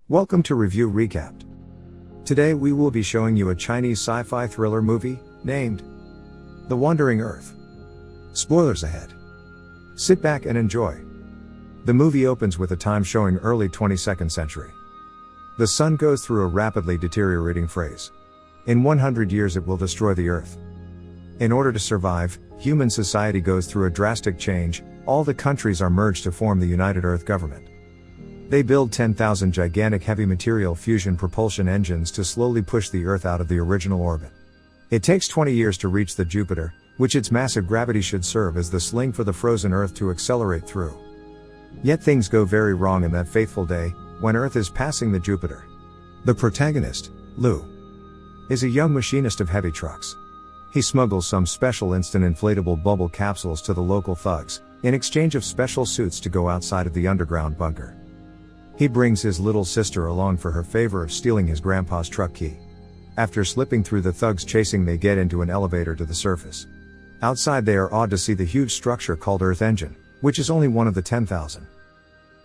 Welcome to Review Recapped. Today we will be showing you a Chinese sci-fi thriller movie, named The Wandering Earth. Spoilers ahead. Sit back and enjoy. The movie opens with a time showing early 22nd century. The sun goes through a rapidly deteriorating phase. In 100 years it will destroy the Earth. In order to survive, human society goes through a drastic change. All the countries are merged to form the United Earth Government. They build 10,000 gigantic heavy material fusion propulsion engines to slowly push the Earth out of the original orbit. It takes 20 years to reach the Jupiter, which its massive gravity should serve as the sling for the frozen Earth to accelerate through. Yet things go very wrong in that fateful day, when Earth is passing the Jupiter. The protagonist, Lu, is a young machinist of heavy trucks. He smuggles some special instant inflatable bubble capsules to the local thugs, in exchange of special suits to go outside of the underground bunker. He brings his little sister along for her favor of stealing his grandpa's truck key. After slipping through the thugs chasing, they get into an elevator to the surface. Outside they are awed to see the huge structure called Earth Engine, which is only one of the 10,000.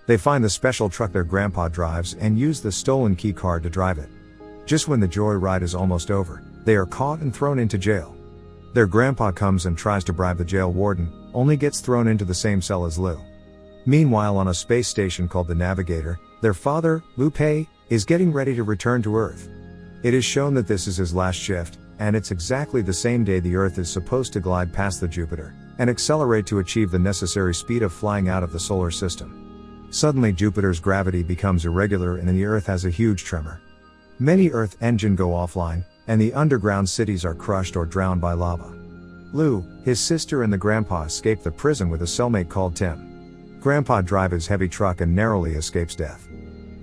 They find the special truck their grandpa drives and use the stolen key card to drive it. Just when the joy ride is almost over, they are caught and thrown into jail. Their grandpa comes and tries to bribe the jail warden, only gets thrown into the same cell as Lu. Meanwhile, on a space station called the Navigator, their father, Lu Pei, is getting ready to return to Earth. It is shown that this is his last shift, and it's exactly the same day the Earth is supposed to glide past the Jupiter, and accelerate to achieve the necessary speed of flying out of the solar system. Suddenly Jupiter's gravity becomes irregular and the Earth has a huge tremor. Many Earth Engine go offline, and the underground cities are crushed or drowned by lava. Lu, his sister and the grandpa escape the prison with a cellmate called Tim. Grandpa drives his heavy truck and narrowly escapes death.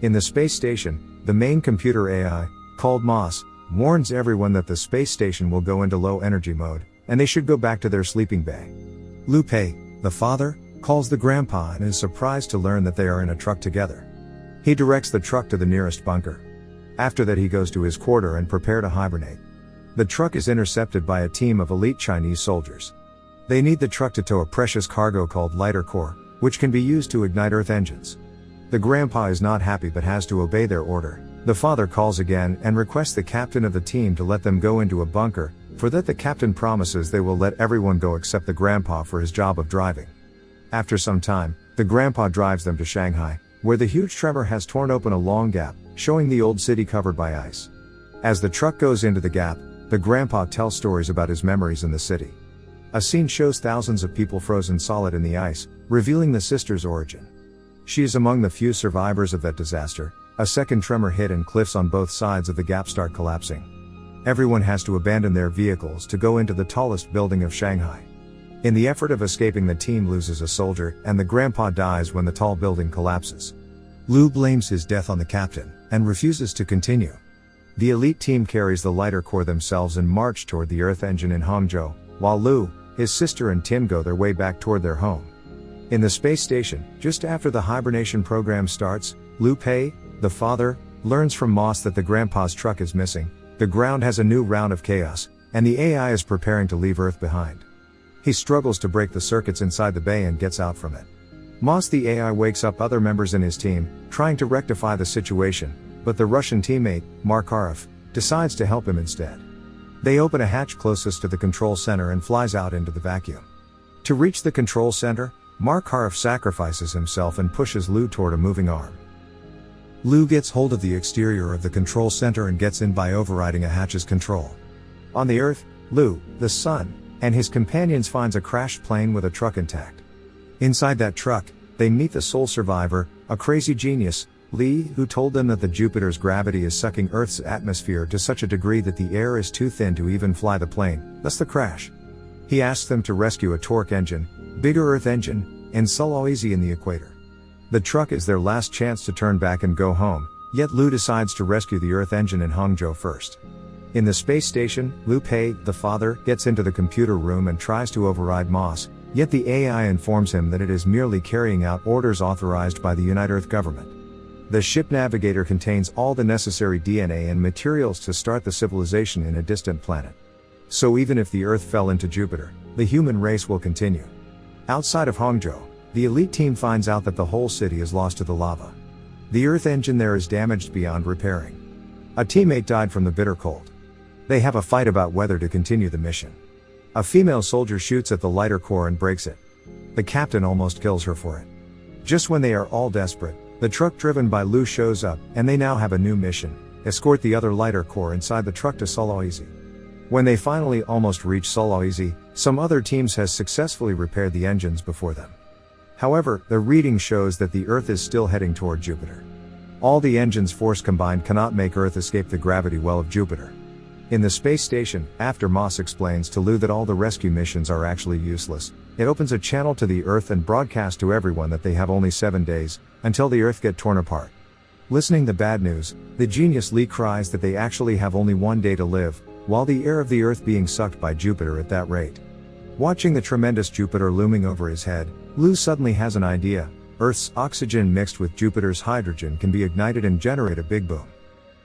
In the space station, the main computer AI, called Moss, warns everyone that the space station will go into low energy mode, and they should go back to their sleeping bag. Lu Pei, the father, calls the grandpa and is surprised to learn that they are in a truck together. He directs the truck to the nearest bunker. After that he goes to his quarter and prepare to hibernate. The truck is intercepted by a team of elite Chinese soldiers. They need the truck to tow a precious cargo called lighter core, which can be used to ignite Earth engines. The grandpa is not happy but has to obey their order. The father calls again and requests the captain of the team to let them go into a bunker. For that the captain promises they will let everyone go except the grandpa for his job of driving. After some time, the grandpa drives them to Shanghai, where the huge tremor has torn open a long gap, showing the old city covered by ice. As the truck goes into the gap, the grandpa tells stories about his memories in the city. A scene shows thousands of people frozen solid in the ice, revealing the sister's origin. She is among the few survivors of that disaster. A second tremor hit and cliffs on both sides of the gap start collapsing. Everyone has to abandon their vehicles to go into the tallest building of Shanghai. In the effort of escaping, the team loses a soldier, and the grandpa dies when the tall building collapses. Lu blames his death on the captain, and refuses to continue. The elite team carries the lighter core themselves and march toward the Earth Engine in Hangzhou, while Lu, his sister and Tim go their way back toward their home. In the space station, just after the hibernation program starts, Lu Pei, the father, learns from Moss that the grandpa's truck is missing. The ground has a new round of chaos, and the AI is preparing to leave Earth behind. He struggles to break the circuits inside the bay and gets out from it. Moss the AI wakes up other members in his team, trying to rectify the situation, but the Russian teammate, Makarov, decides to help him instead. They open a hatch closest to the control center and flies out into the vacuum. To reach the control center, Makarov sacrifices himself and pushes Lu toward a moving arm. Lu gets hold of the exterior of the control center and gets in by overriding a hatch's control. On the Earth, Lu, the son, and his companions finds a crashed plane with a truck intact. Inside that truck, they meet the sole survivor, a crazy genius, Li, who told them that the Jupiter's gravity is sucking Earth's atmosphere to such a degree that the air is too thin to even fly the plane, thus the crash. He asks them to rescue a torque engine, bigger Earth engine, in Sulawesi in the equator. The truck is their last chance to turn back and go home, yet Lu decides to rescue the Earth engine in Hangzhou first. In the space station, Lu Pei, the father, gets into the computer room and tries to override Moss, yet the AI informs him that it is merely carrying out orders authorized by the United Earth Government. The ship Navigator contains all the necessary DNA and materials to start the civilization in a distant planet. So even if the Earth fell into Jupiter, the human race will continue. Outside of Hangzhou, the elite team finds out that the whole city is lost to the lava. The Earth engine there is damaged beyond repairing. A teammate died from the bitter cold. They have a fight about whether to continue the mission. A female soldier shoots at the lighter core and breaks it. The captain almost kills her for it. Just when they are all desperate, the truck driven by Lu shows up, and they now have a new mission: escort the other lighter core inside the truck to Sulawesi. When they finally almost reach Sulawesi, some other teams has successfully repaired the engines before them. However, the reading shows that the Earth is still heading toward Jupiter. All the engines' force combined cannot make Earth escape the gravity well of Jupiter. In the space station, after Moss explains to Lu that all the rescue missions are actually useless, it opens a channel to the Earth and broadcasts to everyone that they have only 7 days, until the Earth get torn apart. Listening the bad news, the genius Lee cries that they actually have only 1 day to live, while the air of the Earth being sucked by Jupiter at that rate. Watching the tremendous Jupiter looming over his head, Lu suddenly has an idea: Earth's oxygen mixed with Jupiter's hydrogen can be ignited and generate a big boom.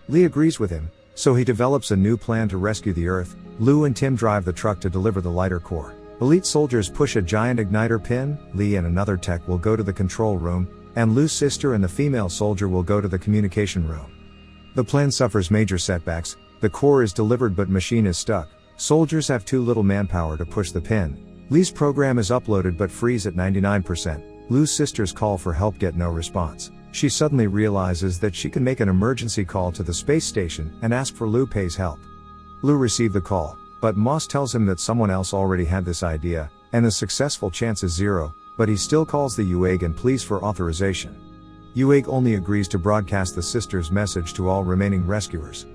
Lee agrees with him, so he develops a new plan to rescue the Earth. Lu and Tim drive the truck to deliver the lighter core. Elite soldiers push a giant igniter pin. Lee and another tech will go to the control room, and Lu's sister and the female soldier will go to the communication room. The plan suffers major setbacks. The core is delivered but machine is stuck. Soldiers have too little manpower to push the pin. Lee's program is uploaded but freeze at 99%. Lu's sisters call for help, get no response. She suddenly realizes that she can make an emergency call to the space station and ask for Lu Pei's help. Lu received the call, but Moss tells him that someone else already had this idea, and the successful chance is 0, but he still calls the UAG and pleads for authorization. UAG only agrees to broadcast the sisters' message to all remaining rescuers.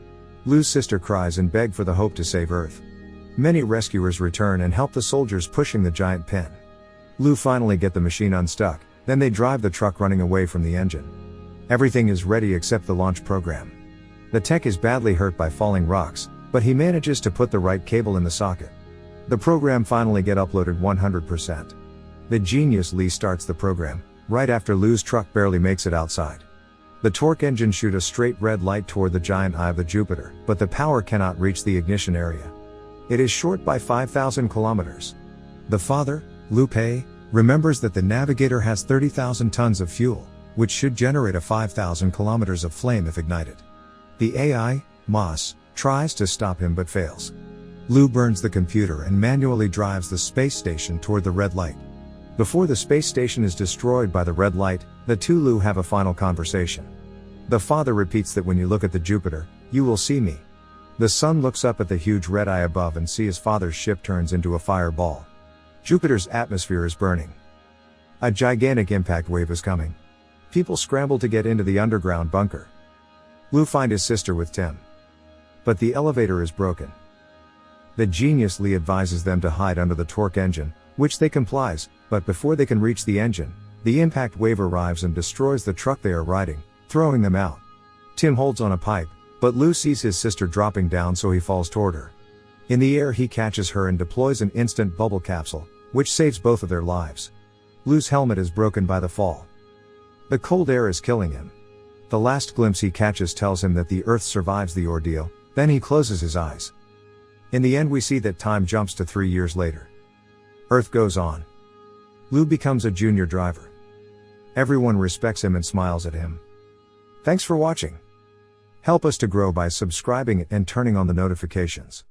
Lu's sister cries and begs for the hope to save Earth. Many rescuers return and help the soldiers pushing the giant pin. Lu finally get the machine unstuck, then they drive the truck running away from the engine. Everything is ready except the launch program. The tech is badly hurt by falling rocks, but he manages to put the right cable in the socket. The program finally get uploaded 100%. The genius Lee starts the program, right after Lu's truck barely makes it outside. The torque engine shoot a straight red light toward the giant eye of the Jupiter, but the power cannot reach the ignition area. It is short by 5,000 kilometers. The father, Lu Pei, remembers that the navigator has 30,000 tons of fuel, which should generate a 5,000 kilometers of flame if ignited. The AI, Moss, tries to stop him but fails. Lu burns the computer and manually drives the space station toward the red light. Before the space station is destroyed by the red light, the two Lu have a final conversation. The father repeats that when you look at the Jupiter, you will see me. The son looks up at the huge red eye above and sees his father's ship turns into a fireball. Jupiter's atmosphere is burning. A gigantic impact wave is coming. People scramble to get into the underground bunker. Lu finds his sister with Tim. But the elevator is broken. The genius Lee advises them to hide under the torque engine, which they complies, but before they can reach the engine, the impact wave arrives and destroys the truck they are riding, throwing them out. Tim holds on a pipe, but Lu sees his sister dropping down, so he falls toward her. In the air he catches her and deploys an instant bubble capsule, which saves both of their lives. Lu's helmet is broken by the fall. The cold air is killing him. The last glimpse he catches tells him that the Earth survives the ordeal, then he closes his eyes. In the end we see that time jumps to 3 years later. Earth goes on. Lu becomes a junior driver. Everyone respects him and smiles at him. Thanks for watching. Help us to grow by subscribing and turning on the notifications.